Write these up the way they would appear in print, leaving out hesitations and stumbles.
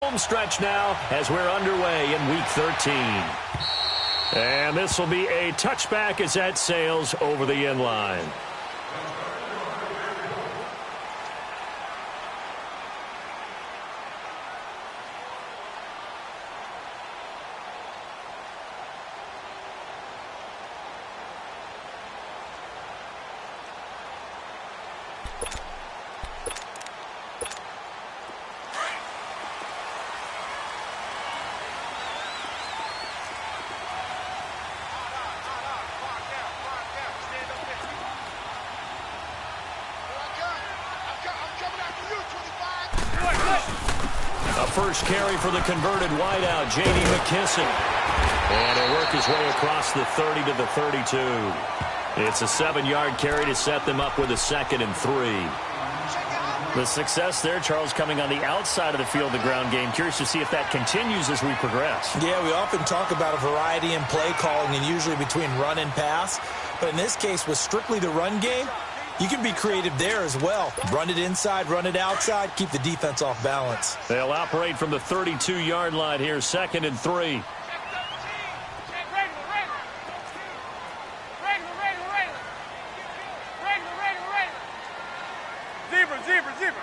Home stretch now as we're underway in Week 13. And this will be a touchback as that sails over the end line. First carry for the converted wideout, J.D. McKissick. And he'll work his way across the 30 to the 32. It's a 7-yard carry to set them up with a 2nd and 3. The success there, Charles, coming on the outside of the field, the ground game. Curious to see if that continues as we progress. Yeah, we often talk about a variety in play calling and usually between run and pass. But in this case, with strictly the run game, you can be creative there as well. Run it inside, run it outside, keep the defense off balance. They'll operate from the 32-yard line here, 2nd and 3. Zebra.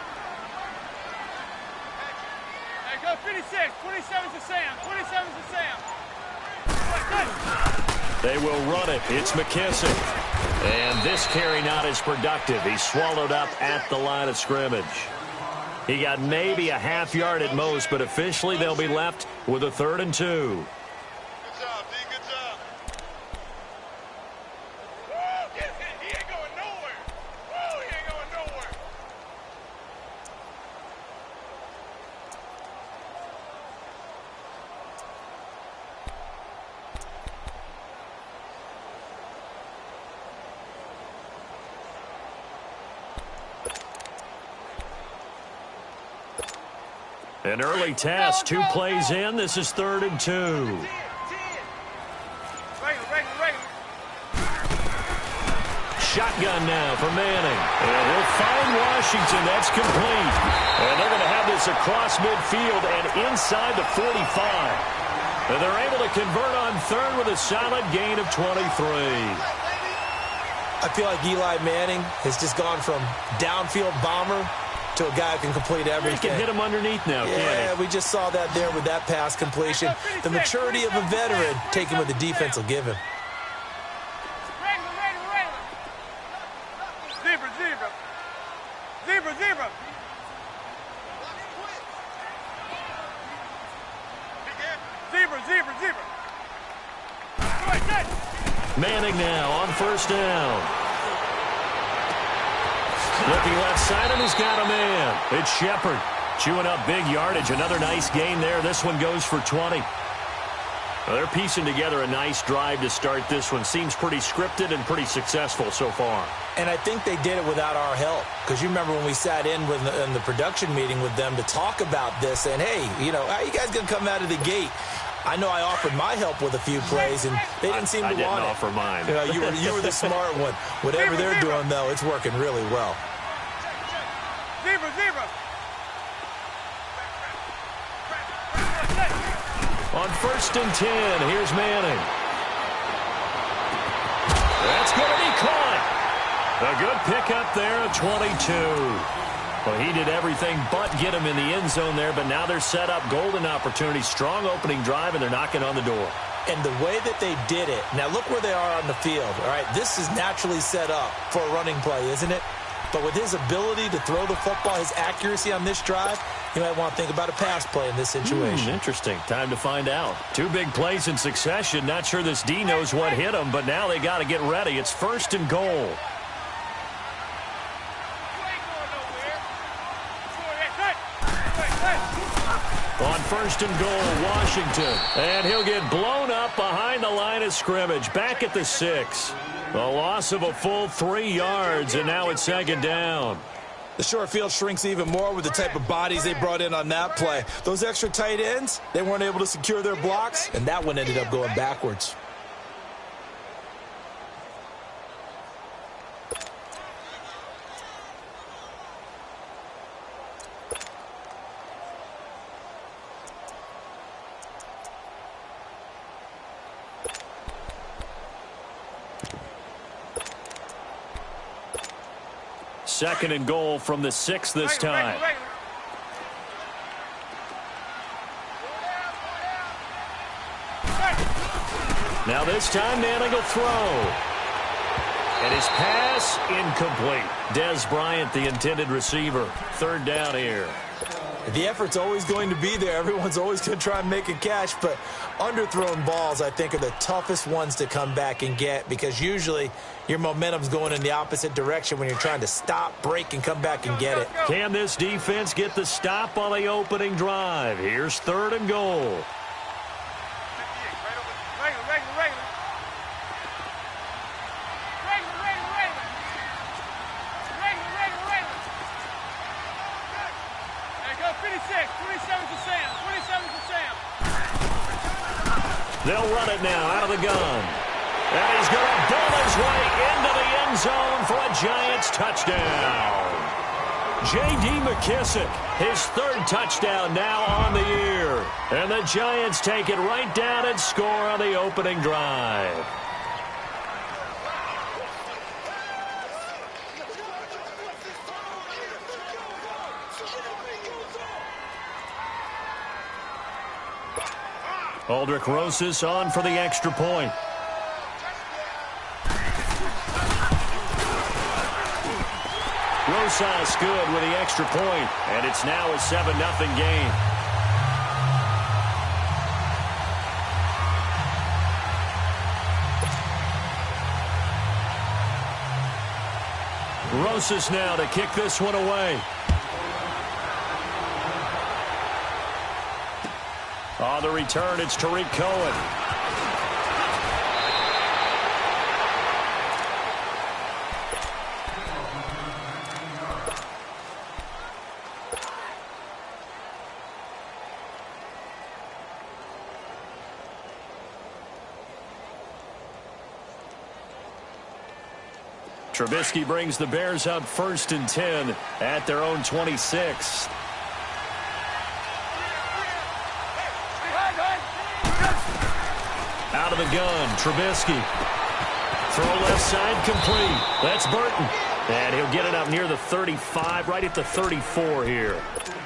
There goes 56, 27 to Sam, 27 to Sam. They will run it. It's McKissick. And this carry not as productive. He's swallowed up at the line of scrimmage. He got maybe a half yard at most, but officially they'll be left with a 3rd and 2. Good job, D. Good job. Woo! He ain't going nowhere. Woo! He ain't going nowhere. An early test, 2 plays in. This is 3rd and 2. Shotgun now for Manning. And he'll find Washington. That's complete. And they're going to have this across midfield and inside the 45. And they're able to convert on 3rd with a solid gain of 23. I feel like Eli Manning has just gone from downfield bomber to a guy who can complete everything. He can hit him underneath now, yeah, can't he? We just saw that there with that pass completion. The maturity of a veteran taking what the defense will give him. Zebra. Manning now on 1st down. Looking left side, and he's got a man. It's Shepard chewing up big yardage. Another nice gain there. This one goes for 20. Well, they're piecing together a nice drive to start this one. Seems pretty scripted and pretty successful so far. And I think they did it without our help. Because you remember when we sat in the production meeting with them to talk about this, and hey, how you guys going to come out of the gate? I know I offered my help with a few plays, and they didn't seem to want it. I didn't offer mine. You were the smart one. Whatever they're doing, though, it's working really well. Zebra. On 1st and 10, here's Manning. That's going to be caught. A good pickup there at 22. Well, he did everything but get him in the end zone there, but now they're set up. Golden opportunity, strong opening drive, and they're knocking on the door. And the way that they did it, now look where they are on the field. All right, this is naturally set up for a running play, isn't it? But with his ability to throw the football, his accuracy on this drive, you might want to think about a pass play in this situation. Interesting. Time to find out. 2 big plays in succession. Not sure this D knows what hit him, but now they got to get ready. It's 1st and goal. On 1st and goal, Washington. And he'll get blown up behind the line of scrimmage. Back at the 6. A loss of a full 3 yards, and now it's 2nd down. The short field shrinks even more with the type of bodies they brought in on that play. Those extra tight ends, they weren't able to secure their blocks, and that one ended up going backwards. 2nd and goal from the 6 this time. Now this time Manning will throw. And his pass incomplete. Dez Bryant, the intended receiver. 3rd down here. The effort's always going to be there. Everyone's always going to try and make a catch, but underthrown balls, I think, are the toughest ones to come back and get because usually your momentum's going in the opposite direction when you're trying to stop, break, and come back and get it. Can this defense get the stop on the opening drive? Here's 3rd and goal. They'll run it now out of the gun. And he's going to bull his way into the end zone for a Giants touchdown. J.D. McKissick, his 3rd touchdown now on the year. And the Giants take it right down and score on the opening drive. Aldrich Rosas on for the extra point. Rosas good with the extra point, and it's now a 7-0 game. Rosas now to kick this one away. On the return, it's Tariq Cohen. Trubisky brings the Bears out 1st and 10 at their own 26. Out of the gun, Trubisky. Throw left side complete. That's Burton. And he'll get it up near the 35, right at the 34 here.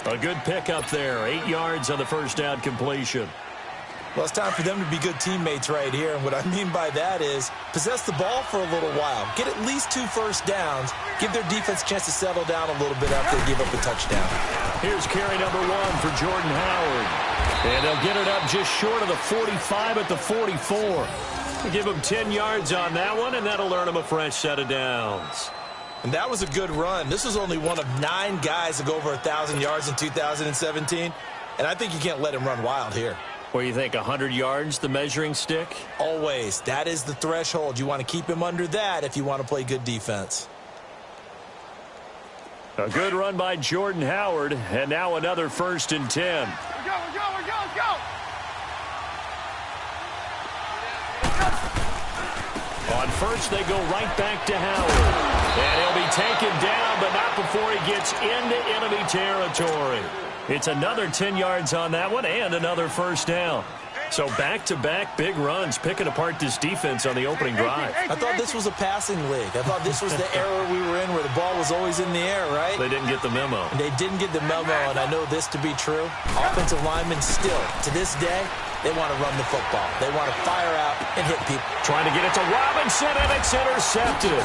A good pickup there. 8 yards on the 1st down completion. Well, it's time for them to be good teammates right here. And what I mean by that is possess the ball for a little while. Get at least 2 first downs. Give their defense a chance to settle down a little bit after they give up the touchdown. Here's carry number 1 for Jordan Howard. And they'll get it up just short of the 45 at the 44. We'll give them 10 yards on that one, and that'll earn them a fresh set of downs. And that was a good run. This was only one of 9 guys to go over 1,000 yards in 2017. And I think you can't let him run wild here. What do you think, 100 yards, the measuring stick? Always. That is the threshold. You want to keep him under that if you want to play good defense. A good run by Jordan Howard, and now another 1st and 10. Let's go. On 1st, they go right back to Howard. And he'll be taken down, but not before he gets into enemy territory. It's another 10 yards on that one and another 1st down. So back-to-back big runs, picking apart this defense on the opening drive. I thought this was a passing league. I thought this was the era we were in where the ball was always in the air, right? They didn't get the memo. They didn't get the memo, and I know this to be true. Offensive linemen still, to this day, they want to run the football. They want to fire out and hit people. Trying to get it to Robinson, and it's intercepted.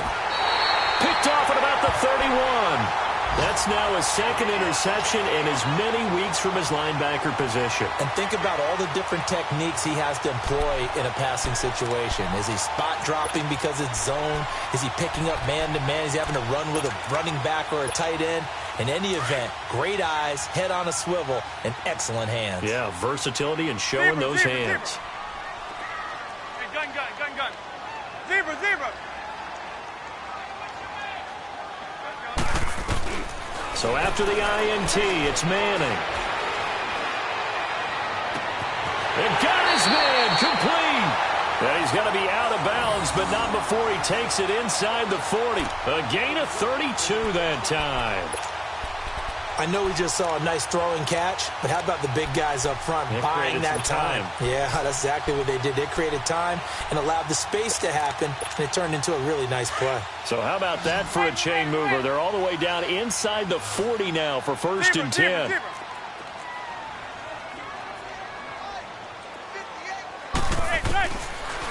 Picked off at about the 31. That's now a 2nd interception in as many weeks from his linebacker position. And think about all the different techniques he has to employ in a passing situation. Is he spot dropping because it's zone? Is he picking up man-to-man? Is he having to run with a running back or a tight end? In any event, great eyes, head on a swivel, and excellent hands. Yeah, versatility and showing those hands. Hey, gun. Zebra. So after the INT, it's Manning. And got his man complete. And he's going to be out of bounds, but not before he takes it inside the 40. A gain of 32 that time. I know we just saw a nice throwing catch, but how about the big guys up front buying that time? Yeah, that's exactly what they did. They created time and allowed the space to happen, and it turned into a really nice play. So how about that for a chain mover? They're all the way down inside the 40 now for 1st and 10.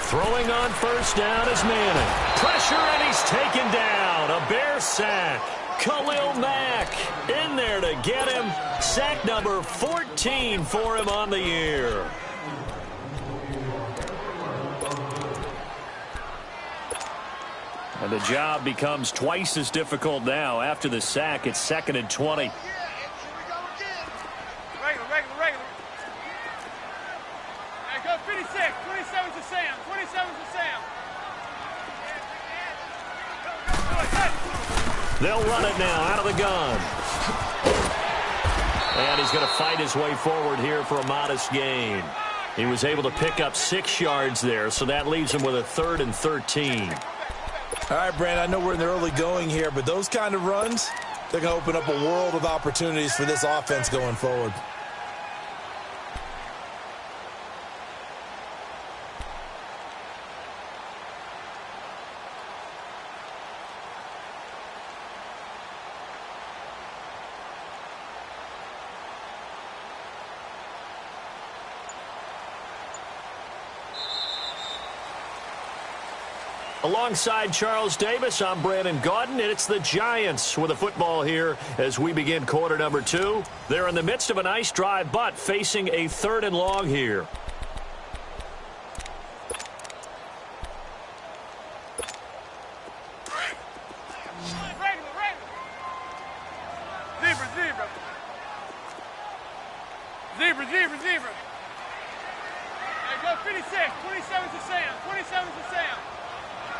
Throwing on 1st down is Manning. Pressure, and he's taken down. A Bear sack. Khalil Mack in there to get him. Sack number 14 for him on the year. And the job becomes twice as difficult now. After the sack, it's 2nd and 20. Regular. There goes 56. 27 to Sam. 27 to Sam. They'll run it now out of the gun. And he's going to fight his way forward here for a modest gain. He was able to pick up 6 yards there, so that leaves him with a 3rd and 13. All right, Brandon, I know we're in the early going here, but those kind of runs, they're going to open up a world of opportunities for this offense going forward. Alongside Charles Davis, I'm Brandon Gaudin, and it's the Giants with the football here as we begin quarter number 2. They're in the midst of a nice drive, but facing a 3rd and long here. Zebra. There goes 56. 27 to Sam. 27 to Sam.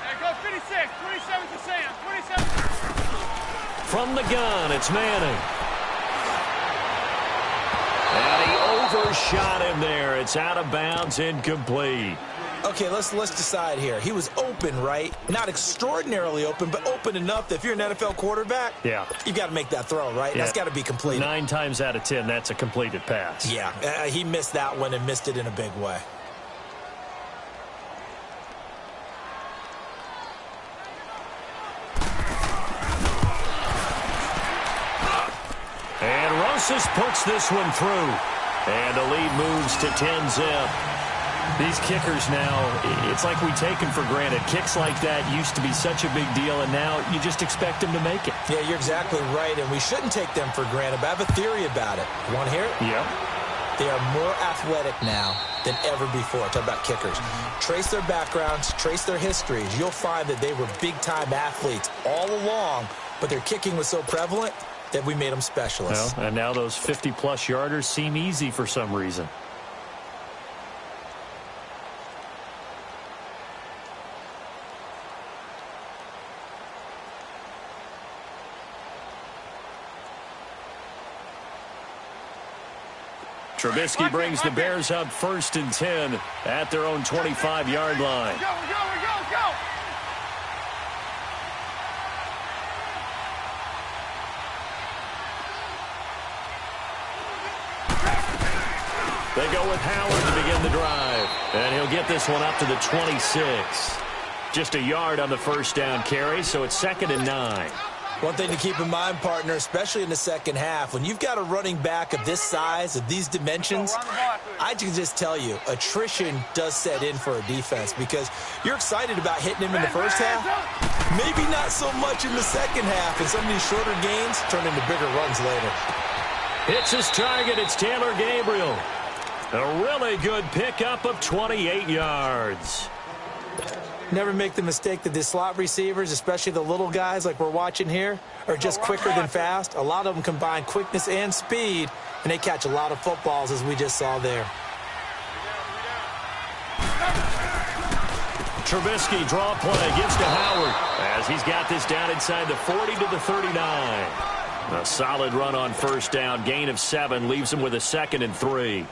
There goes 56, 27 to Sam, 27. From the gun, it's Manning. And he overshot him there. It's out of bounds, incomplete. Okay, let's decide here. He was open, right? Not extraordinarily open, but open enough that if you're an NFL quarterback, you've got to make that throw, right? Yeah. That's got to be completed. 9 times out of 10, that's a completed pass. Yeah, he missed that one and missed it in a big way. And Rosas puts this one through. And the lead moves to 10-zip. These kickers now, it's like we take them for granted. Kicks like that used to be such a big deal, and now you just expect them to make it. Yeah, you're exactly right, and we shouldn't take them for granted, but I have a theory about it. You want to hear it? Yep. They are more athletic now than ever before. Talk about kickers. Trace their backgrounds, trace their histories. You'll find that they were big-time athletes all along, but their kicking was so prevalent that we made them specialists. Well, and now those 50-plus yarders seem easy for some reason. Trubisky brings the Bears up 1st and 10 at their own 25-yard line. Go. They go with Howard to begin the drive. And he'll get this one up to the 26. Just a yard on the first down carry, so it's 2nd and 9. One thing to keep in mind, partner, especially in the second half, when you've got a running back of this size, of these dimensions, I can just tell you, attrition does set in for a defense because you're excited about hitting him in the first half. Maybe not so much in the second half, and some of these shorter gains turn into bigger runs later. Hits his target. It's Taylor Gabriel. A really good pickup of 28 yards. Never make the mistake that the slot receivers, especially the little guys like we're watching here, are just quicker than fast. A lot of them combine quickness and speed, and they catch a lot of footballs, as we just saw there. Trubisky draw play, gives to Howard as he's got this down inside the 40 to the 39. A solid run on first down, gain of 7, leaves him with a 2nd and 3.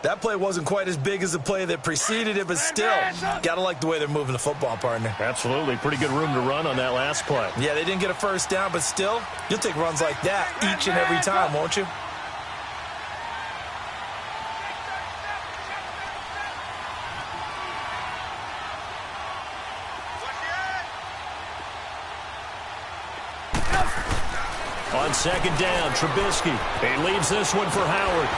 That play wasn't quite as big as the play that preceded it, but still, got to like the way they're moving the football, partner. Absolutely. Pretty good room to run on that last play. Yeah, they didn't get a first down, but still, you'll take runs like that each and every time, won't you? On second down, Trubisky. He leaves this one for Howard.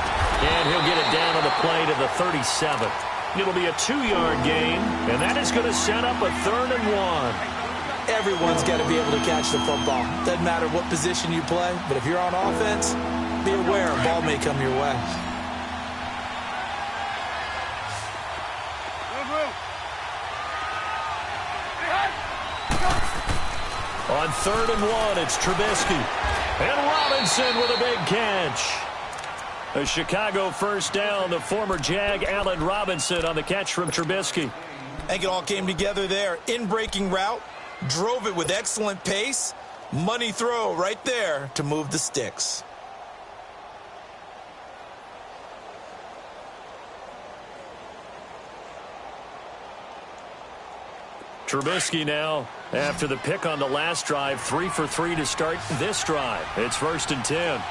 And he'll get it down on the play to the 37. It'll be a 2-yard gain, and that is going to set up a 3rd and 1. Everyone's got to be able to catch the football. Doesn't matter what position you play, but if you're on offense, be aware a ball may come your way. On 3rd and 1, it's Trubisky. And Robinson with a big catch. A Chicago first down. The former Jag, Allen Robinson, on the catch from Trubisky. I think it all came together there. In-breaking route, drove it with excellent pace. Money throw right there to move the sticks. Trubisky now, after the pick on the last drive, 3 for 3 to start this drive. It's 1st and 10.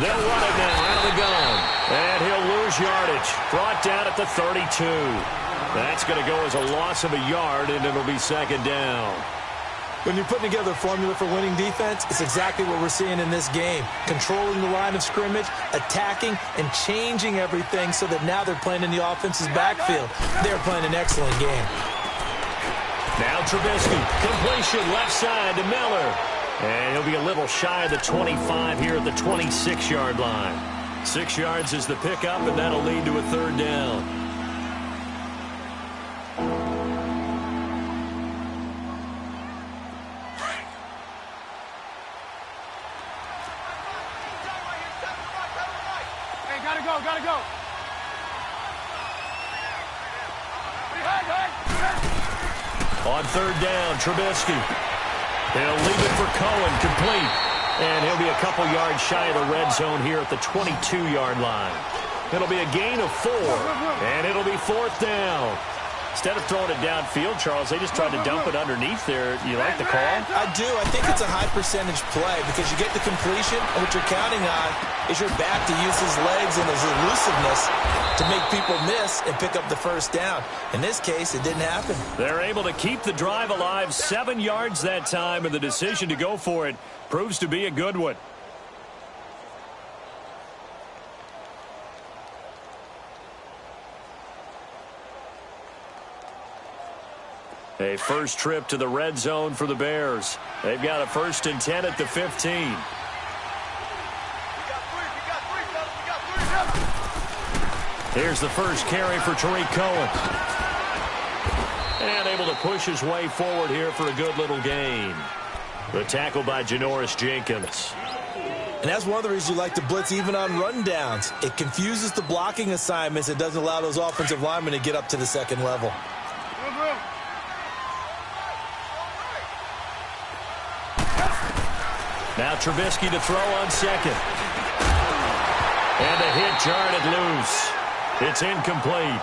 They'll run it now out of the gun. And he'll lose yardage. Brought down at the 32. That's going to go as a loss of a yard, and it'll be 2nd down. When you're putting together a formula for winning defense, it's exactly what we're seeing in this game. Controlling the line of scrimmage, attacking, and changing everything so that now they're playing in the offense's backfield. They're playing an excellent game. Now Trubisky, completion left side to Miller. And he'll be a little shy of the 25 here at the 26-yard line. 6 yards is the pickup, and that'll lead to a 3rd down. Hey, gotta go. On 3rd down, Trubisky. He'll leave it for Cohen, complete. And he'll be a couple yards shy of the red zone here at the 22-yard line. It'll be a gain of 4, and it'll be 4th down. Instead of throwing it downfield, Charles, they just tried to dump it underneath there. You like the call? I do. I think it's a high percentage play because you get the completion, and what you're counting on is your back to use his legs and his elusiveness to make people miss and pick up the first down. In this case, it didn't happen. They're able to keep the drive alive, 7 yards that time, and the decision to go for it proves to be a good one. A first trip to the red zone for the Bears. They've got a 1st and 10 at the 15. Here's the first carry for Tariq Cohen. And able to push his way forward here for a good little gain. The tackle by Janoris Jenkins. And that's one of the reasons you like to blitz even on rundowns. It confuses the blocking assignments. It doesn't allow those offensive linemen to get up to the second level. Now Trubisky to throw on second. And the hit jarred it loose. It's incomplete.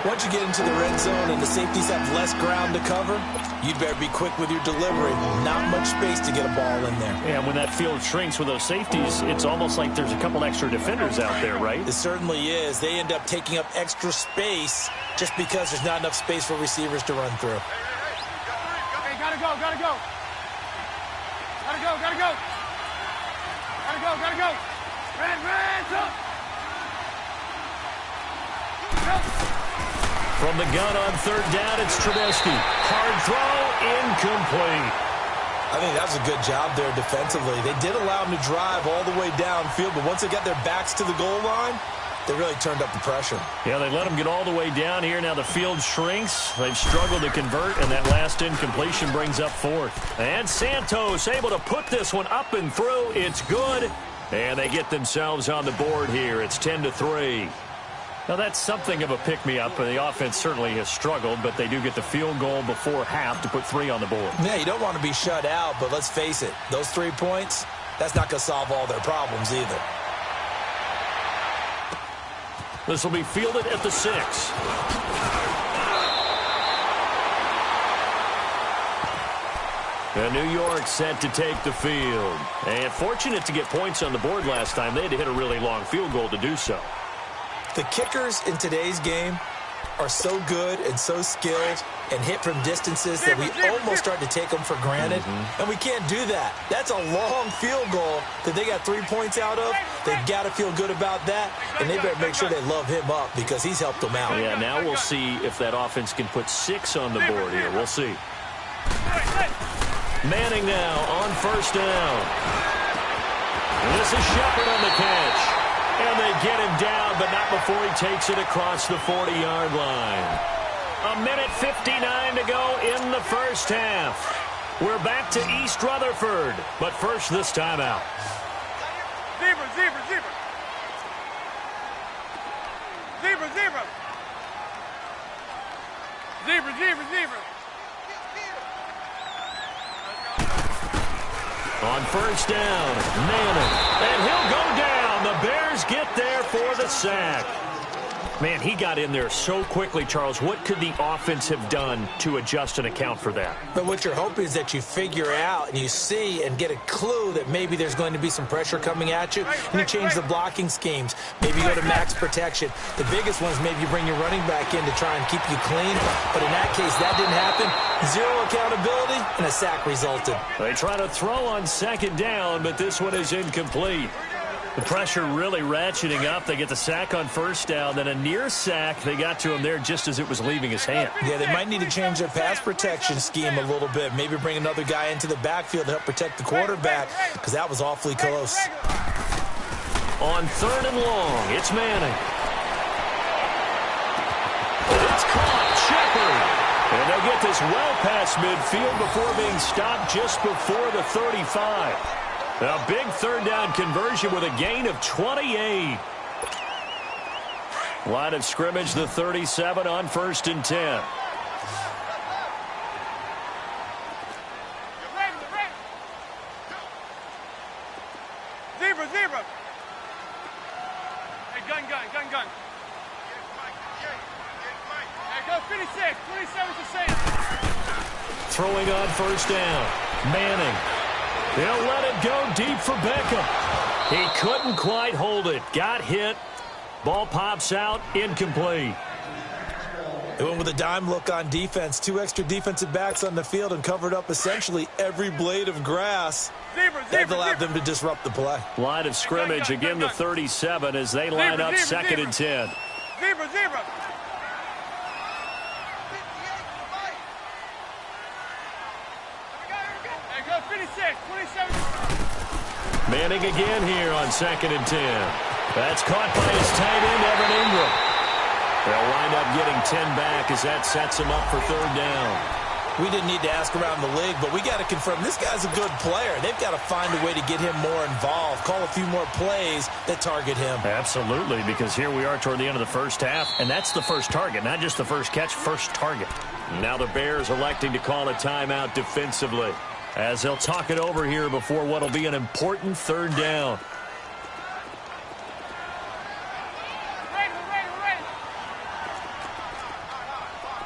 Once you get into the red zone and the safeties have less ground to cover, you'd better be quick with your delivery. Not much space to get a ball in there. Yeah, when that field shrinks with those safeties, it's almost like there's a couple extra defenders out there, right? It certainly is. They end up taking up extra space just because there's not enough space for receivers to run through. Hey, gotta go. Gotta go. Red, up. From the gun on 3rd down, it's Trubisky. Hard throw, incomplete. I think that was a good job there defensively. They did allow them to drive all the way downfield, but once they got their backs to the goal line, they really turned up the pressure. Yeah, they let them get all the way down here. Now the field shrinks. They've struggled to convert, and that last incompletion brings up 4th. And Santos able to put this one up and through. It's good. And they get themselves on the board here. It's 10-3. Now, that's something of a pick-me-up. The offense certainly has struggled, but they do get the field goal before half to put 3 on the board. Yeah, you don't want to be shut out, but let's face it. Those 3 points, that's not going to solve all their problems either. This will be fielded at the 6. And New York set to take the field. And fortunate to get points on the board last time. They had to hit a really long field goal to do so. The kickers in today's game are so good and so skilled and hit from distances that we almost start to take them for granted. And we can't do that. That's a long field goal that they got 3 points out of. They've got to feel good about that, and they better make sure they love him up because he's helped them out. Yeah, now we'll see if that offense can put 6 on the board here. We'll see. Manning now on first down. And this is Shepard on the catch. And they get him down, but not before he takes it across the 40-yard line. A minute 59 to go in the first half. We're back to East Rutherford, but first this time out. Zebra, zebra, zebra. Zebra, zebra. Zebra, zebra, zebra. On first down, Manning, and he'll go down. The Bears get there for the sack. Man, he got in there so quickly, Charles. What could the offense have done to adjust and account for that? But what you're hoping is that you figure out and you see and get a clue that maybe there's going to be some pressure coming at you, and you change the blocking schemes. Maybe you go to max protection. The biggest one is maybe you bring your running back in to try and keep you clean. But in that case, that didn't happen. 0 accountability, and a sack resulted. They try to throw on second down, but this one is incomplete. The pressure really ratcheting up. They get the sack on first down, then a near sack. They got to him there just as it was leaving his hand. Yeah, they might need to change their pass protection scheme a little bit. Maybe bring another guy into the backfield to help protect the quarterback, because that was awfully close. On third and long, it's Manning. It's caught, Shepard. And they'll get this well past midfield before being stopped just before the 35. A big third down conversion with a gain of 28. Line of scrimmage, the 37 on first and 10. Zebra, zebra. Hey, gun. Hey, go 56. 27's the same. Throwing on first down. Manning. They'll let it go deep for Beckham. He couldn't quite hold it. Got hit. Ball pops out. Incomplete. They went with a dime look on defense. 2 extra defensive backs on the field and covered up essentially every blade of grass. That allowed them to disrupt the play. Line of scrimmage, again the 37 as they line up second and 10. Zebra. Hey, go 56. 27. Manning again here on second and 10. That's caught by his tight end, Evan Ingram. They'll wind up getting 10 back as that sets him up for third down. We didn't need to ask around the league, but we got to confirm this guy's a good player. They've got to find a way to get him more involved, call a few more plays that target him. Absolutely, because here we are toward the end of the first half, and that's the first target, not just the first catch, first target. Now the Bears electing to call a timeout defensively as they'll talk it over here before what will be an important third down.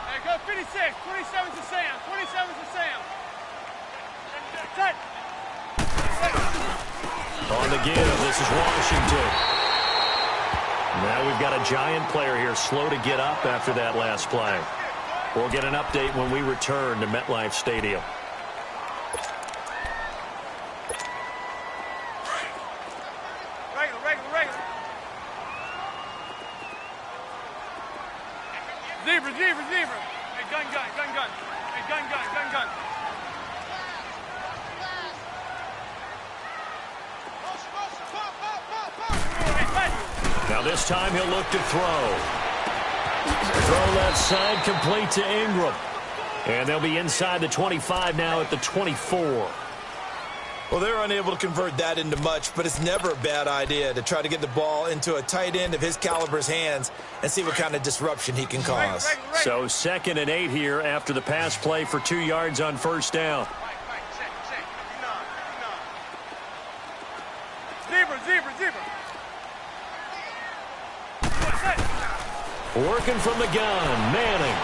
Hey, go 56. 27's the Sam. 27's the Sam. Cut. On the give, this is Washington. Now we've got a giant player here, slow to get up after that last play. We'll get an update when we return to MetLife Stadium. Regular. Zebra. Hey, gun. Hey, gun. Now this time he'll look to throw. Throw left side, complete to Ingram. And they'll be inside the 25 now at the 24. Well, they're unable to convert that into much, but it's never a bad idea to try to get the ball into a tight end of his caliber's hands and see what kind of disruption he can cause. So 2nd and 8 here after the pass play for 2 yards on first down. Zebra. Working from the gun, Manning.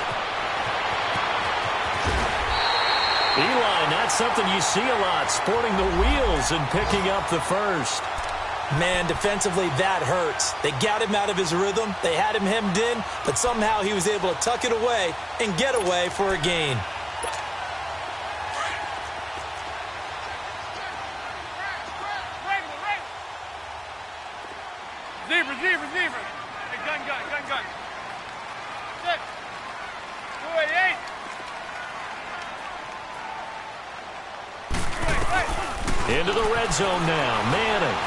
Eli, not something you see a lot, sporting the wheels and picking up the first. Man, defensively, that hurts. They got him out of his rhythm. They had him hemmed in, but somehow he was able to tuck it away and get away for a gain. Zebra. Hey, gun. 6. 288. 288. Into the red zone now, Manning.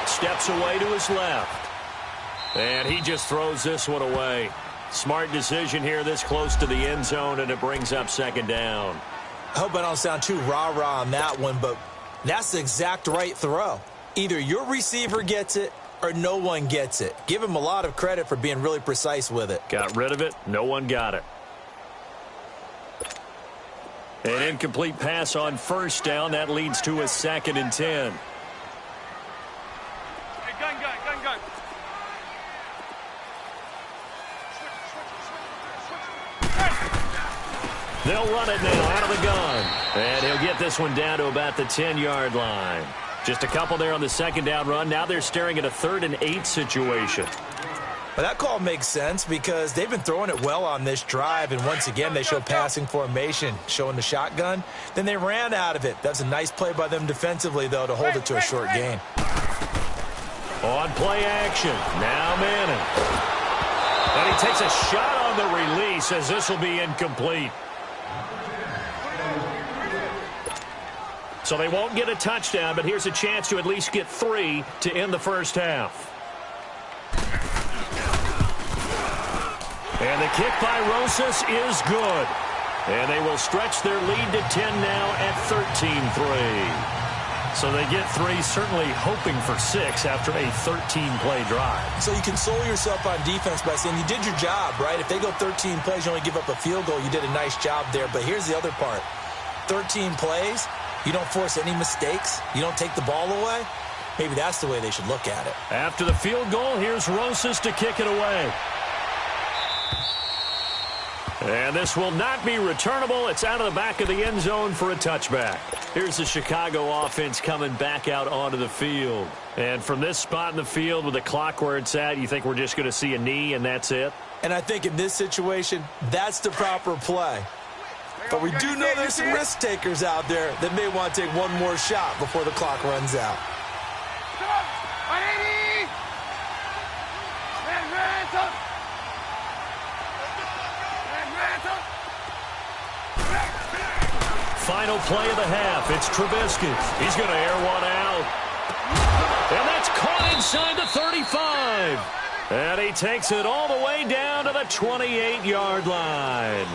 Steps away to his left. And he just throws this one away. Smart decision here this close to the end zone, and it brings up second down. I hope I don't sound too rah-rah on that one, but that's the exact right throw. Either your receiver gets it or no one gets it. Give him a lot of credit for being really precise with it. Got rid of it. No one got it. An incomplete pass on first down. That leads to a 2nd and 10. Gun. They'll run it now out of the gun. And he'll get this one down to about the 10-yard line. Just a couple there on the second down run. Now they're staring at a 3rd and 8 situation. But that call makes sense because they've been throwing it well on this drive, and once again they show passing formation, showing the shotgun. Then they ran out of it. That's a nice play by them defensively, though, to hold it to a short gain. On play action, now Manning. And he takes a shot on the release as this will be incomplete. So they won't get a touchdown, but here's a chance to at least get 3 to end the first half. And the kick by Rosas is good. And they will stretch their lead to 10 now at 13-3. So they get 3, certainly hoping for 6 after a 13-play drive. So you console yourself on defense by saying you did your job, right? If they go 13 plays, you only give up a field goal, you did a nice job there. But here's the other part. 13 plays, you don't force any mistakes, you don't take the ball away. Maybe that's the way they should look at it. After the field goal, here's Rosas to kick it away. And this will not be returnable. It's out of the back of the end zone for a touchback. Here's the Chicago offense coming back out onto the field. And from this spot in the field with the clock where it's at, you think we're just going to see a knee and that's it? And I think in this situation, that's the proper play. But we do know there's some risk takers out there that may want to take one more shot before the clock runs out. 180. Final play of the half. It's Trubisky. He's going to air one out. And that's caught inside the 35. And he takes it all the way down to the 28-yard line.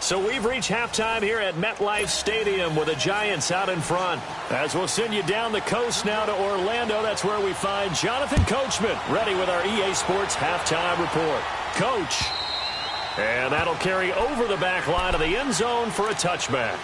So we've reached halftime here at MetLife Stadium with the Giants out in front. As we'll send you down the coast now to Orlando, that's where we find Jonathan Coachman ready with our EA Sports halftime report. Coach. And that'll carry over the back line of the end zone for a touchback.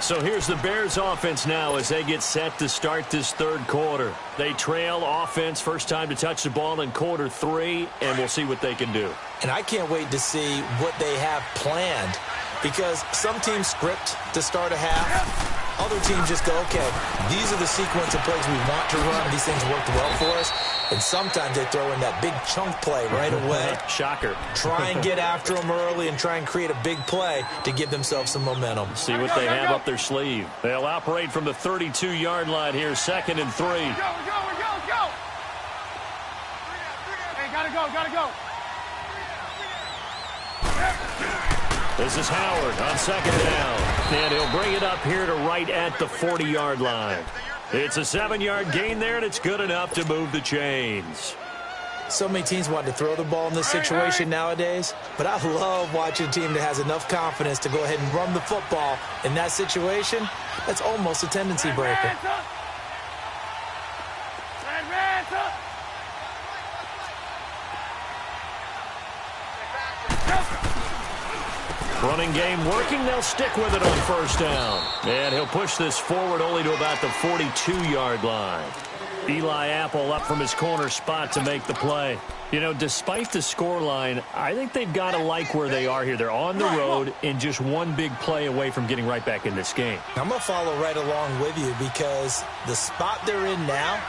So here's the Bears offense now as they get set to start this third quarter. They trail offense, first time to touch the ball in quarter 3, and we'll see what they can do. And I can't wait to see what they have planned, because some teams script to start a half. Other teams just go, okay, these are the sequence of plays we want to run. These things worked well for us. And sometimes they throw in that big chunk play right away. Shocker. Try and get after them early and try and create a big play to give themselves some momentum. See what they have up their sleeve. They'll operate from the 32-yard line here, 2nd and 3. Go. Hey, gotta go. This is Howard on 2nd down. And he'll bring it up here to right at the 40-yard line. It's a 7-yard gain there, and it's good enough to move the chains. So many teams want to throw the ball in this situation nowadays, but I love watching a team that has enough confidence to go ahead and run the football. In that situation, that's almost a tendency breaker. Running game working. They'll stick with it on first down. And he'll push this forward only to about the 42-yard line. Eli Apple up from his corner spot to make the play. You know, despite the scoreline, I think they've got to like where they are here. They're on the road and just one big play away from getting right back in this game. I'm going to follow right along with you because the spot they're in now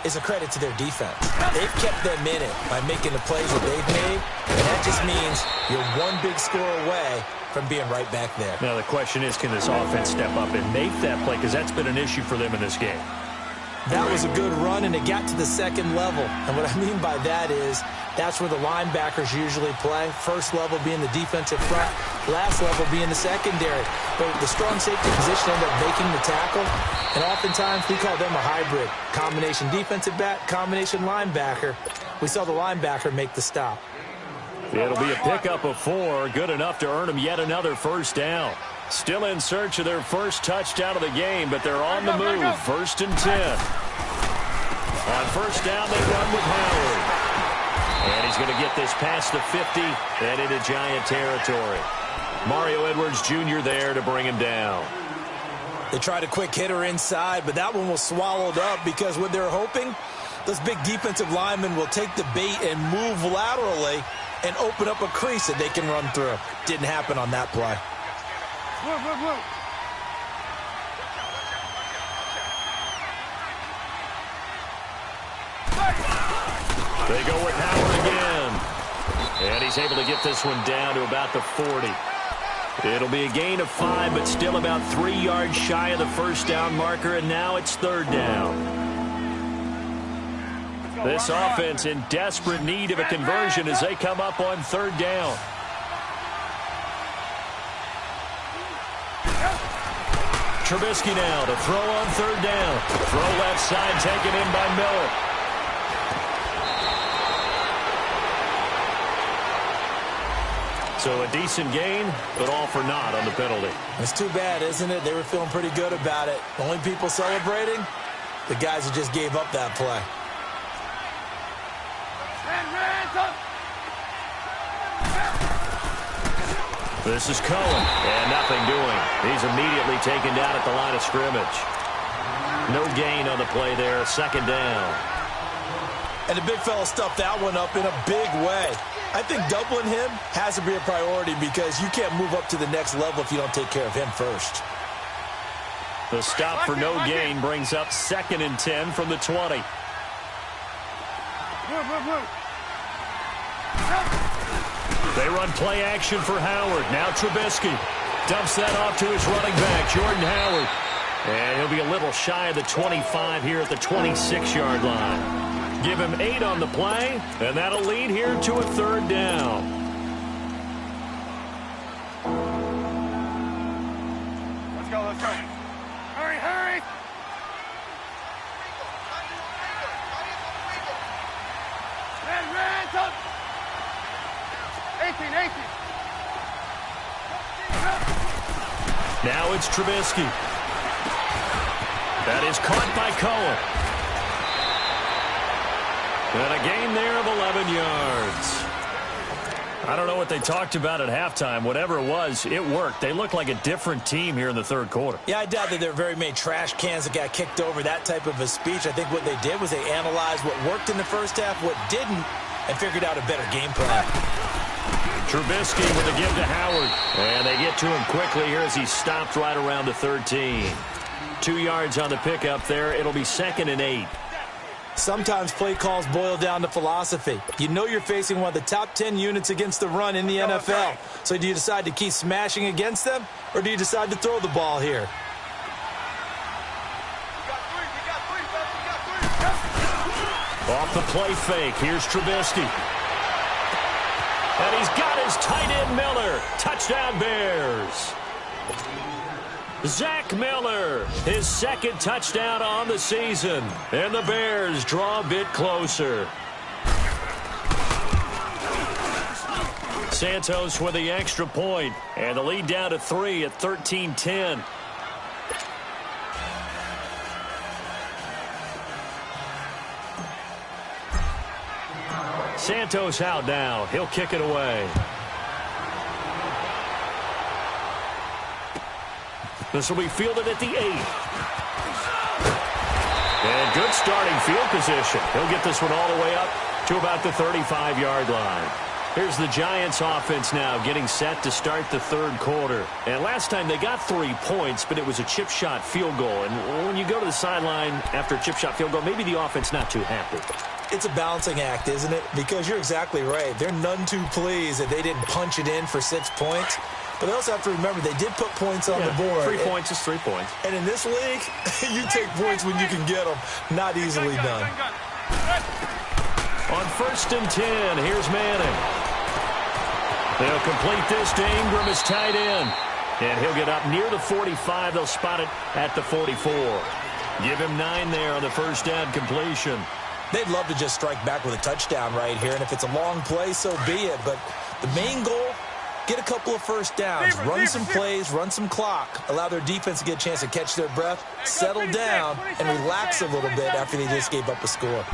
is a credit to their defense. They've kept them in it by making the plays that they've made, and that just means you're one big score away from being right back there. Now the question is, can this offense step up and make that play? Because that's been an issue for them in this game. That was a good run, and it got to the second level. And what I mean by that is that's where the linebackers usually play. First level being the defensive front, last level being the secondary. But the strong safety position ended up making the tackle, and oftentimes we call them a hybrid. Combination defensive back, combination linebacker. We saw the linebacker make the stop. It'll be a pickup of 4, good enough to earn them yet another first down. Still in search of their first touchdown of the game, but they're on the move. 1st and 10. On first down, they run with Howard. And he's going to get this past the 50 and into Giant territory. Mario Edwards Jr. there to bring him down. They tried a quick hitter inside, but that one was swallowed up because what they're hoping, those big defensive linemen will take the bait and move laterally and open up a crease that they can run through. Didn't happen on that play. They go with Howard again. And he's able to get this one down to about the 40. It'll be a gain of 5, but still about 3 yards shy of the first down marker, and now it's 3rd down. This offense in desperate need of a conversion as they come up on 3rd down. Trubisky now to throw on 3rd down. Throw left side taken in by Miller. So a decent gain, but all for naught on the penalty. It's too bad, isn't it? They were feeling pretty good about it. The only people celebrating, the guys who just gave up that play. This is Cohen, and nothing doing. He's immediately taken down at the line of scrimmage. No gain on the play there, 2nd down. And the big fella stuffed that one up in a big way. I think doubling him has to be a priority because you can't move up to the next level if you don't take care of him first. The stop for no gain brings up 2nd and 10 from the 20. They run play action for Howard. Now Trubisky dumps that off to his running back, Jordan Howard. And he'll be a little shy of the 25 here at the 26-yard line. Give him 8 on the play, and that'll lead here to a 3rd down. Let's go, let's go. Hurry, hurry. Red, top. 18. Now it's Trubisky. That is caught by Cohen. And a gain there of 11 yards. I don't know what they talked about at halftime. Whatever it was, it worked. They look like a different team here in the 3rd quarter. Yeah, I doubt that there are very many trash cans that got kicked over, that type of a speech. I think what they did was they analyzed what worked in the first half, what didn't, and figured out a better game plan. Trubisky with a give to Howard. And they get to him quickly here as he stopped right around the 13. 2 yards on the pickup there. It'll be 2nd and 8. Sometimes play calls boil down to philosophy. You know you're facing one of the top 10 units against the run in the NFL. So do you decide to keep smashing against them, or do you decide to throw the ball here? Off the play fake, here's Trubisky. And he's got his tight end Miller. Touchdown Bears. Zach Miller, his 2nd touchdown on the season. And the Bears draw a bit closer. Santos with the extra point. And the lead down to 3 at 13-10. Santos out now. He'll kick it away. This will be fielded at the 8. And good starting field position. He'll get this one all the way up to about the 35-yard line. Here's the Giants offense now getting set to start the third quarter. And last time they got 3 points, but it was a chip shot field goal. And when you go to the sideline after a chip shot field goal, maybe the offense not too happy. It's a balancing act, isn't it? Because you're exactly right. They're none too pleased that they didn't punch it in for 6 points. But they also have to remember they did put points on the board. 3 points is 3 points. And in this league, you take points when you can get them. Not easily done. On 1st and 10, here's Manning. They'll complete this to Ingram as tight end. And he'll get up near the 45. They'll spot it at the 44. Give him 9 there on the first down completion. They'd love to just strike back with a touchdown right here. And if it's a long play, so be it. But the main goal, get a couple of first downs, run some plays, run some clock, allow their defense to get a chance to catch their breath, settle down, and relax a little bit after they just gave up a score.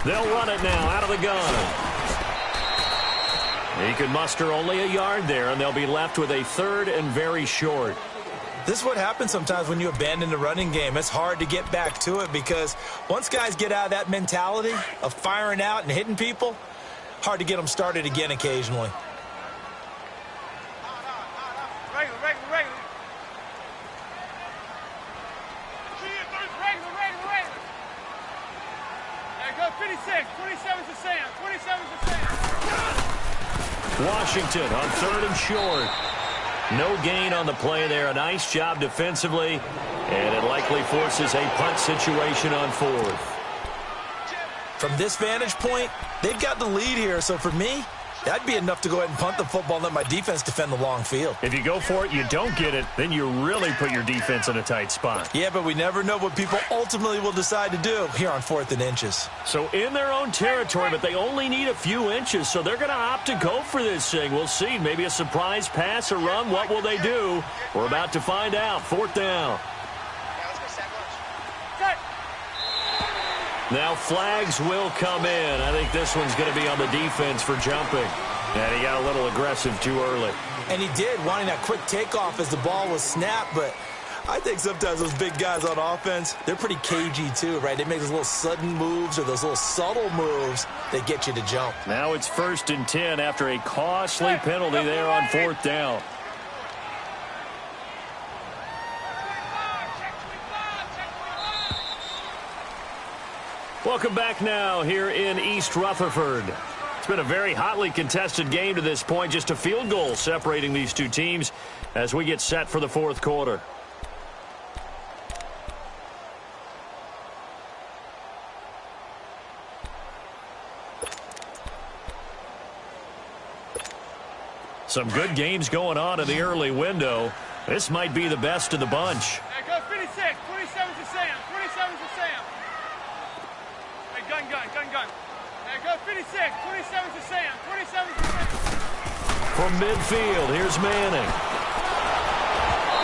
They'll run it now out of the gun. He can muster only a yard there, and they'll be left with a 3rd and very short. This is what happens sometimes when you abandon the running game. It's hard to get back to it because once guys get out of that mentality of firing out and hitting people, hard to get them started again occasionally. Regular. There go 56. 27's to Sam. 27's to Sam. Washington on 3rd and short. No gain on the play there. A nice job defensively. And it likely forces a punt situation on 4th. From this vantage point, they've got the lead here. So for me, that'd be enough to go ahead and punt the football and let my defense defend the long field. If you go for it, you don't get it, then you really put your defense in a tight spot. Yeah, but we never know what people ultimately will decide to do here on 4th and inches. So in their own territory, but they only need a few inches, so they're going to opt to go for this thing. We'll see. Maybe a surprise pass or run. What will they do? We're about to find out. 4th down. Now flags will come in. I think this one's going to be on the defense for jumping. And he got a little aggressive too early. And he did, wanting that quick takeoff as the ball was snapped. But I think sometimes those big guys on offense, they're pretty cagey too, right? They make those little sudden moves or those little subtle moves that get you to jump. Now it's 1st and 10 after a costly penalty there on 4th down. Welcome back now here in East Rutherford. It's been a very hotly contested game to this point. Just a field goal separating these two teams as we get set for the 4th quarter. Some good games going on in the early window. This might be the best of the bunch. There goes 56. 27's to Sam. 27's to Sam. Gun. There goes 56. 27's to Sam. 27's to Sam. From midfield, here's Manning.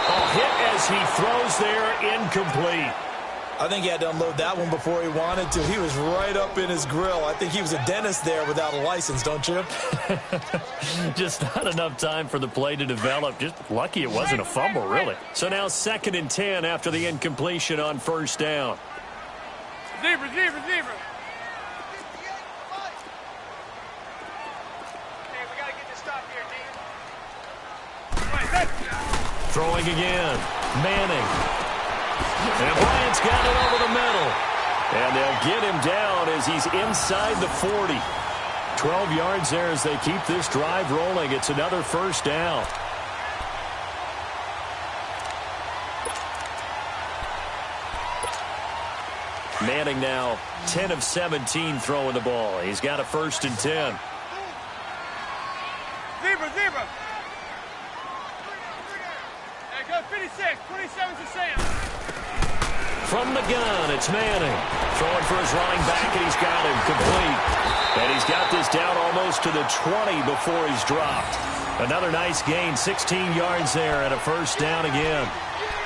A hit as he throws there, incomplete. I think he had to unload that one before he wanted to. He was right up in his grill. I think he was a dentist there without a license, don't you? Just not enough time for the play to develop. Just lucky it wasn't a fumble, really. So now 2nd and 10 after the incompletion on 1st down. Zebra. Throwing again. Manning. And Bryant's got it over the middle. And they'll get him down as he's inside the 40. 12 yards there as they keep this drive rolling. It's another 1st down. Manning now 10 of 17 throwing the ball. He's got a 1st and 10. Zebra. There goes 56. 27's to Sam. From the gun, it's Manning. Throwing for his running back, and he's got him complete. And he's got this down almost to the 20 before he's dropped. Another nice gain, 16 yards there, and a 1st down again.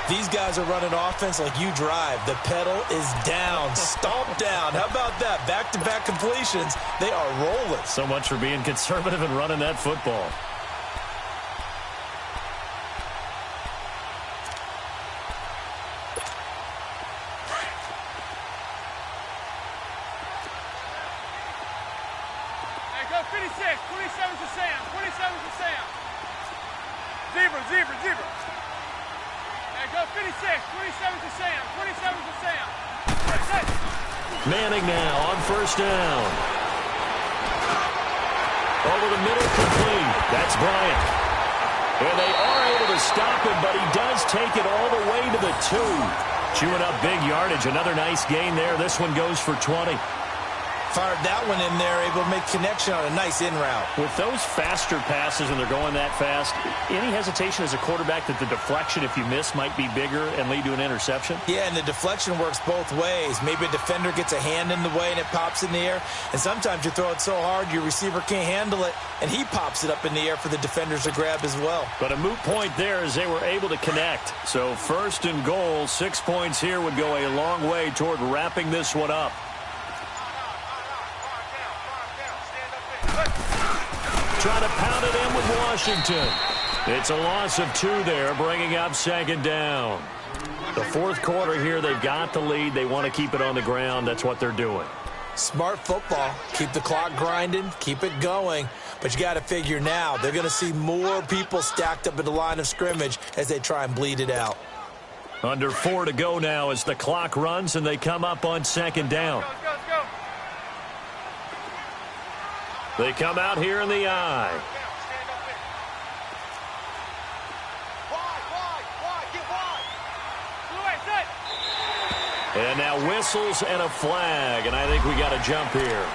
These guys are running offense like you drive. The pedal is down, stomp down. How about that? Back-to-back completions. They are rolling. So much for being conservative and running that football. 26, 27 to Sam, 27 to Sam. Zebra, zebra, zebra. There you go, 56, 27 to Sam, 27 to Sam. That's it. Manning now on first down. Over the middle, complete. That's Bryant. And they are able to stop him, but he does take it all the way to the 2. Chewing up big yardage. Another nice gain there. This one goes for 20. Fired that one in there, able to make connection on a nice in route. With those faster passes and they're going that fast, any hesitation as a quarterback that the deflection, if you miss, might be bigger and lead to an interception? Yeah, and the deflection works both ways. Maybe a defender gets a hand in the way and it pops in the air. And sometimes you throw it so hard your receiver can't handle it, and he pops it up in the air for the defenders to grab as well. But a moot point there as they were able to connect. So first and goal, 6 points here would go a long way toward wrapping this one up. Trying to pound it in with Washington. It's a loss of 2 there, bringing up second down. The fourth quarter here, they've got the lead. They want to keep it on the ground. That's what they're doing. Smart football. Keep the clock grinding. Keep it going. But you got to figure now, they're going to see more people stacked up at the line of scrimmage as they try and bleed it out. Under 4 to go now as the clock runs and they come up on second down. Let's go, let's go. They come out here in the eye. And now whistles and a flag, and I think we got a jump here.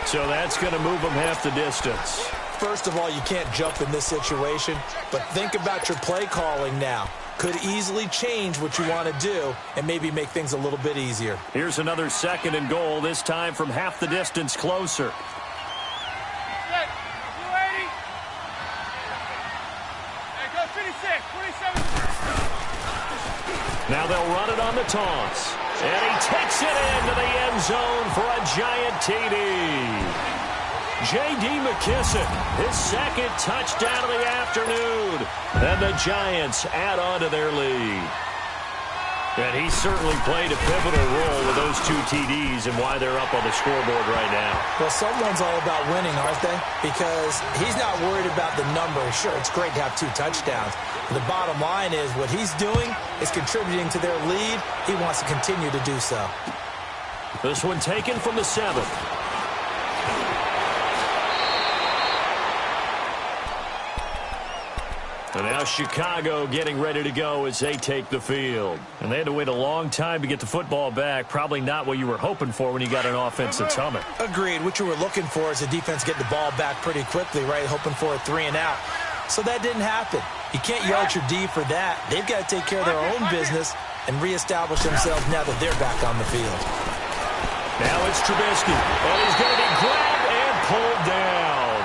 So that's going to move them half the distance. First of all, you can't jump in this situation, but think about your play calling now. Could easily change what you want to do and maybe make things a little bit easier. Here's another second and goal, this time from half the distance closer. Now they'll run it on the toss. And he takes it into the end zone for a giant TD. J.D. McKissick, his second touchdown of the afternoon. And the Giants add on to their lead. And he certainly played a pivotal role with those 2 TDs and why they're up on the scoreboard right now. Well, someone's all about winning, aren't they? Because he's not worried about the number. Sure, it's great to have 2 touchdowns. But the bottom line is what he's doing is contributing to their lead. He wants to continue to do so. This one taken from the 7th. And now Chicago getting ready to go as they take the field. And they had to wait a long time to get the football back. Probably not what you were hoping for when you got an offense that's humming. Agreed. What you were looking for is the defense getting the ball back pretty quickly, right? Hoping for a 3 and out. So that didn't happen. You can't yell at your D for that. They've got to take care of their own business and reestablish themselves now that they're back on the field. Now it's Trubisky. And he's going to be grabbed and pulled down.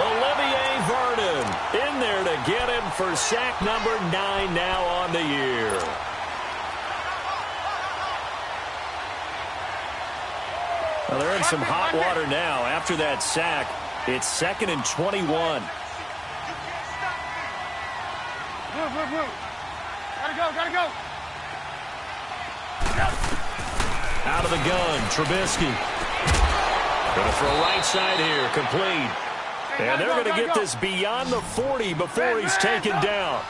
Olivier Vernon in there to get him for sack number 9 now on the year. Well, they're in some hot water now. After that sack, it's 2nd and 21. Move, move, move. Gotta go, gotta go. Out of the gun, Trubisky. Going to throw right side here, complete. And they're going to get this beyond the 40 before he's taken down.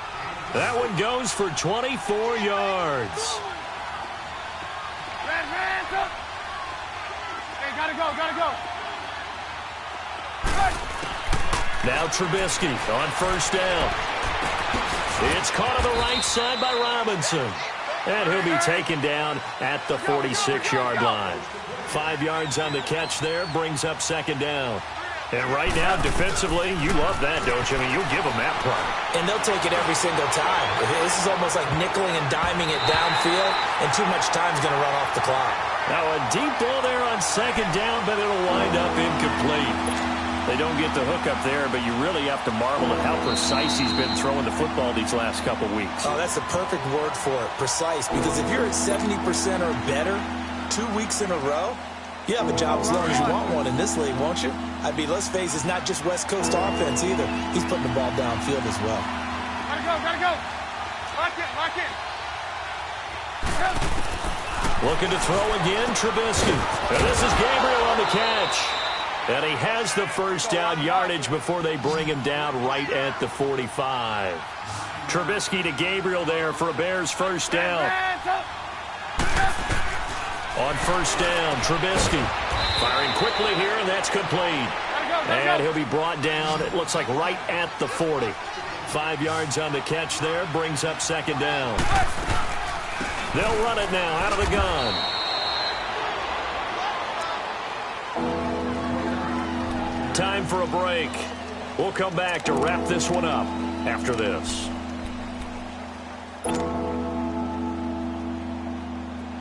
That one goes for 24 yards. Hands up. Hey, gotta go, gotta go. Now Trubisky on first down. It's caught on the right side by Robinson. And he'll be taken down at the 46-yard line. 5 yards on the catch there, brings up second down. And right now, defensively, you love that, don't you? I mean, you'll give them that play. And they'll take it every single time. This is almost like nickeling and diming it downfield, and too much time's going to run off the clock. Now a deep ball there on second down, but it'll wind up incomplete. They don't get the hook up there, but you really have to marvel at how precise he's been throwing the football these last couple weeks. Oh, that's the perfect word for it, precise. Because if you're at 70% or better 2 weeks in a row, you have a job as long as you want one in this league, won't you? I mean, let's face it, it's not just West Coast offense either. He's putting the ball downfield as well. Gotta go, gotta go. Lock in, lock in. Looking to throw again, Trubisky. And this is Gabriel on the catch. And he has the first down yardage before they bring him down right at the 45. Trubisky to Gabriel there for a Bears first down. On first down, Trubisky firing quickly here, and that's complete. And he'll be brought down, it looks like right at the 40. 5 yards on the catch there, brings up second down. They'll run it now out of the gun. Time for a break. We'll come back to wrap this one up after this.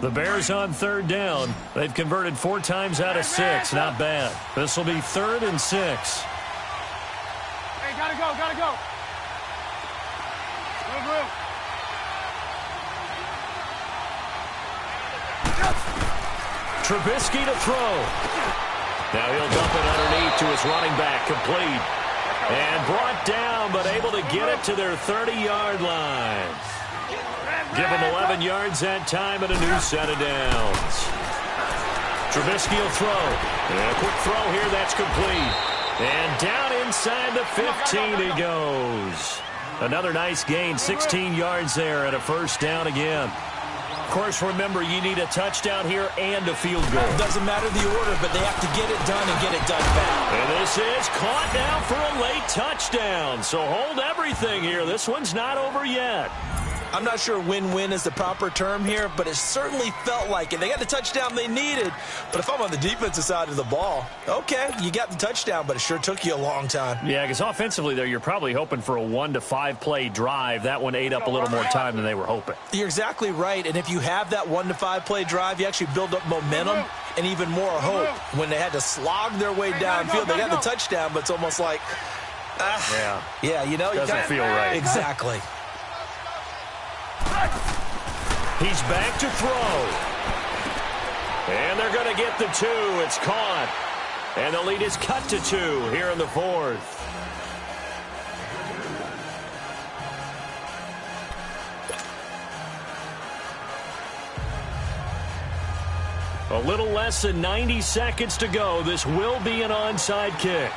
The Bears on third down. They've converted 4 times out of 6. Not bad. This will be 3rd and 6. Hey, gotta go, gotta go. Move. Trubisky to throw. Now he'll dump it underneath to his running back. Complete. And brought down, but able to get it to their 30-yard line. Give him 11 yards that time and a new set of downs. Trubisky will throw. And a quick throw here, that's complete. And down inside the 15 he goes. Another nice gain, 16 yards there and a first down again. Of course, remember, you need a touchdown here and a field goal. Doesn't matter the order, but they have to get it done and get it done fast. And this is caught now for a late touchdown. So hold everything here. This one's not over yet. I'm not sure win-win is the proper term here, but it certainly felt like it. They got the touchdown they needed, but if I'm on the defensive side of the ball, okay, you got the touchdown, but it sure took you a long time. Yeah, because offensively there, you're probably hoping for a 1 to 5 play drive. That one ate up a little more time than they were hoping. You're exactly right, and if you have that 1 to 5 play drive, you actually build up momentum and even more hope. When they had to slog their way downfield, they got the touchdown, but it's almost like, yeah, you know, doesn't feel right. Exactly. He's back to throw. And they're going to get the 2. It's caught. And the lead is cut to 2 here in the 4th. A little less than 90 seconds to go. This will be an onside kick.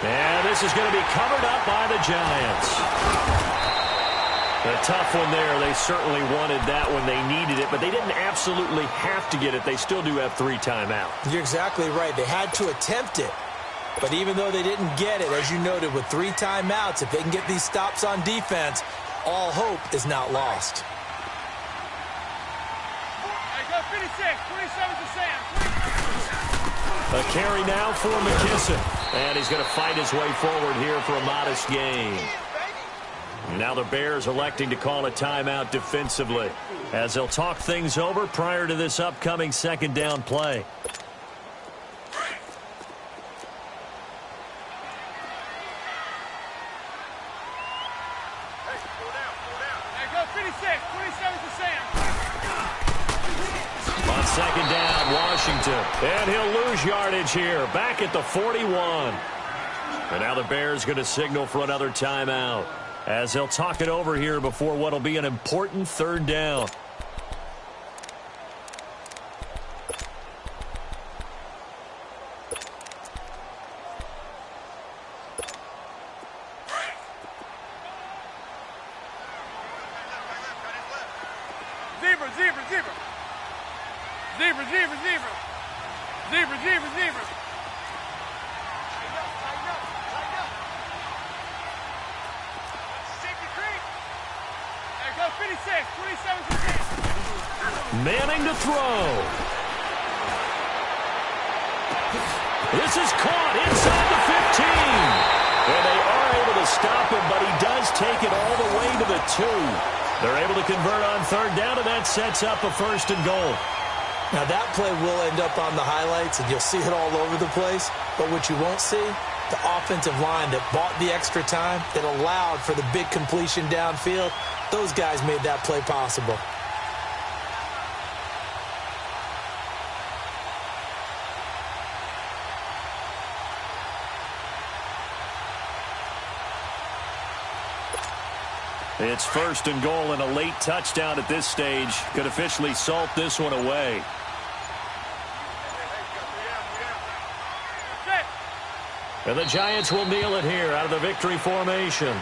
And this is going to be covered up by the Giants. A tough one there. They certainly wanted that when they needed it, but they didn't absolutely have to get it. They still do have 3 timeouts. You're exactly right. They had to attempt it. But even though they didn't get it, as you noted, with 3 timeouts, if they can get these stops on defense, all hope is not lost. Hey, go 56, 27 to Sam. A carry now for McKissick. And he's going to fight his way forward here for a modest gain. Now the Bears electing to call a timeout defensively as they'll talk things over prior to this upcoming second down play. Hey, go 56, 27 to Sam. On second down, Washington. And he'll lose yardage here. Back at the 41. And now the Bears going to signal for another timeout as they'll talk it over here before what will be an important third down. Zebra, zebra, zebra. Zebra, zebra, zebra. Zebra, zebra, zebra. Safety creek. Hey, go 56, 27 to 6. Manning to throw. This is caught inside the 15. And they are able to stop him, but he does take it all the way to the 2. They're able to convert on third down, and that sets up a 1st and goal. Now, that play will end up on the highlights, and you'll see it all over the place. But what you won't see, the offensive line that bought the extra time, that allowed for the big completion downfield, those guys made that play possible. It's first and goal, and a late touchdown at this stage could officially salt this one away. And the Giants will kneel it here out of the victory formation.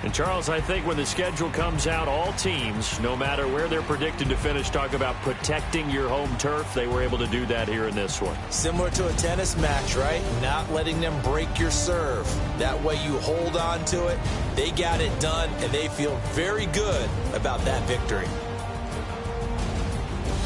And, Charles, I think when the schedule comes out, all teams, no matter where they're predicted to finish, talk about protecting your home turf. They were able to do that here in this one. Similar to a tennis match, right? Not letting them break your serve. That way you hold on to it. They got it done, and they feel very good about that victory.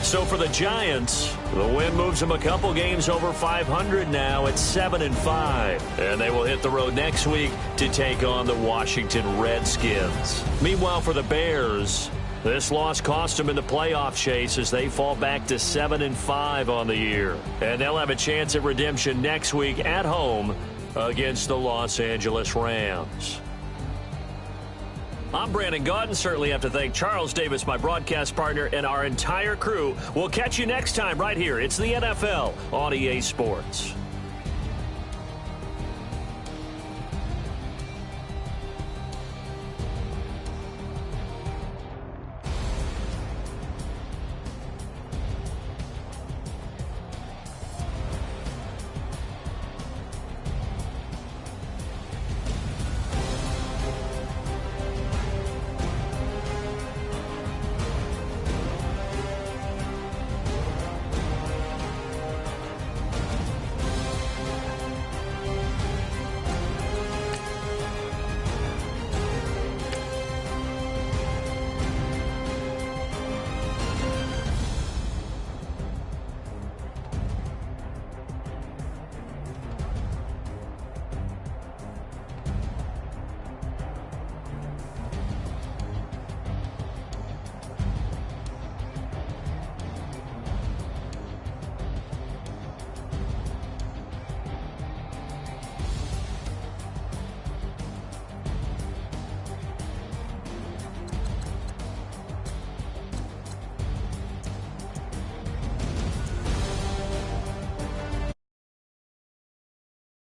So for the Giants, the win moves them a couple games over 500 now at 7-5. And they will hit the road next week to take on the Washington Redskins. Meanwhile, for the Bears, this loss cost them in the playoff chase as they fall back to 7-5 on the year. And they'll have a chance at redemption next week at home against the Los Angeles Rams. I'm Brandon Gaudin. Certainly have to thank Charles Davis, my broadcast partner, and our entire crew. We'll catch you next time right here. It's the NFL on EA Sports.